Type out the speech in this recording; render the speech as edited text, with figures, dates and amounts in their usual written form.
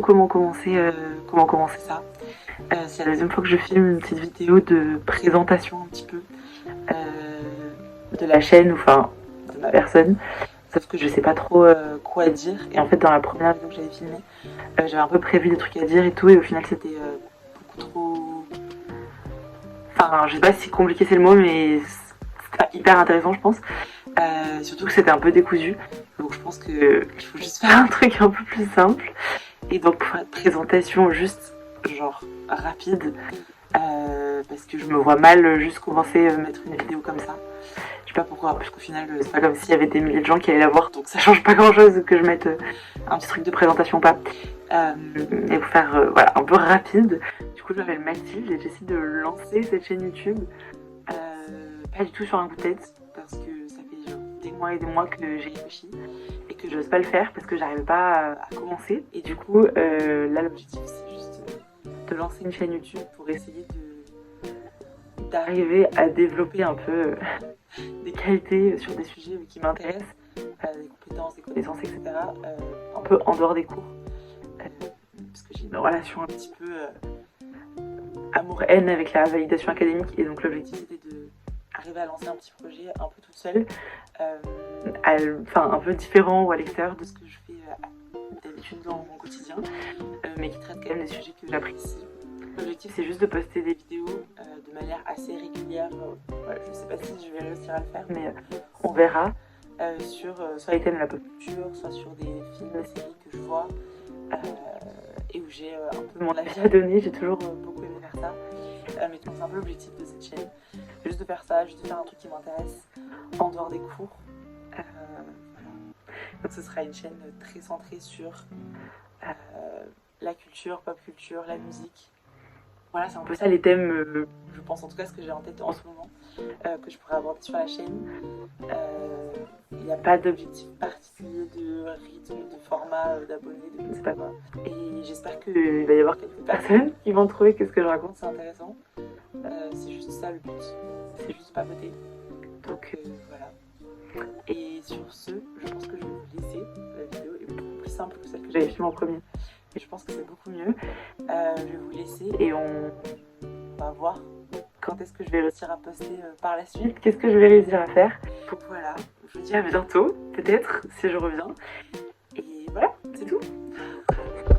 comment commencer ça. C'est la deuxième fois que je filme une petite vidéo de présentation un petit peu de la chaîne, enfin de ma personne. Sauf que je sais pas trop quoi dire. Et en fait, dans la première vidéo que j'avais filmée, j'avais un peu prévu des trucs à dire et tout. Et au final, c'était beaucoup trop... Enfin, je sais pas si compliqué c'est le mot, mais c'était hyper intéressant, je pense. Surtout que c'était un peu décousu. Donc je pense qu'il faut juste faire un truc un peu plus simple. Et donc pour une présentation juste genre rapide, parce que je me vois mal juste commencer à mettre une vidéo comme ça. Je sais pas pourquoi, parce qu'au final c'est pas comme s'il y avait des milliers de gens qui allaient la voir, donc ça change pas grand chose que je mette un petit truc de présentation ou pas. Et pour faire voilà, un peu rapide, du coup je m'appelle Mathilde et j'essaie de lancer cette chaîne YouTube. Pas du tout sur un coup de tête, parce que ça fait genre des mois et des mois que j'ai réfléchi et que j'ose pas le faire parce que j'arrive pas à commencer. Et du coup, là l'objectif c'est juste de lancer une chaîne YouTube pour essayer d'arriver à développer un peu des qualités sur des sujets qui m'intéressent, des compétences, des connaissances, etc. Un peu en dehors des cours. Parce que j'ai une relation un petit peu amour-haine avec la validation académique, et donc l'objectif c'était de arriver à lancer un petit projet un peu toute seule, enfin un peu différent ou à l'extérieur de ce que je fais d'habitude dans mon quotidien, mais qui traite quand même des sujets que j'apprécie. L'objectif c'est juste de poster des vidéos de manière assez régulière. Voilà, je sais pas si je vais réussir à le faire, mais on verra, sur soit les thèmes de la pop culture, soit sur des films et séries que je vois, et où j'ai un peu mon avis à donner. J'ai toujours beaucoup aimé faire ça, mais c'est un peu l'objectif de cette chaîne, juste de faire ça, juste de faire un truc qui m'intéresse en dehors des cours. Voilà. Donc ce sera une chaîne très centrée sur la culture, pop culture, la musique. Voilà, c'est un peu ça les thèmes, je pense en tout cas ce que j'ai en tête en ce moment, que je pourrais aborder sur la chaîne. Il n'y a pas d'objectif particulier de rythme, de format, d'abonnés, de je ne sais pas quoi. Et j'espère qu'il va y avoir quelques personnes qui vont trouver que ce que je raconte c'est intéressant. C'est juste ça le but, c'est juste papoter. Donc voilà. Et sur ce, je pense que je vais vous laisser. La vidéo est beaucoup plus simple que celle que j'avais filmée en premier. Et je pense que c'est beaucoup mieux. Je vais vous laisser et on va voir quand est-ce que je vais réussir à poster par la suite. Qu'est-ce que je vais réussir à faire. Donc voilà, je vous dis à bientôt, peut-être, si je reviens. Et voilà, c'est tout.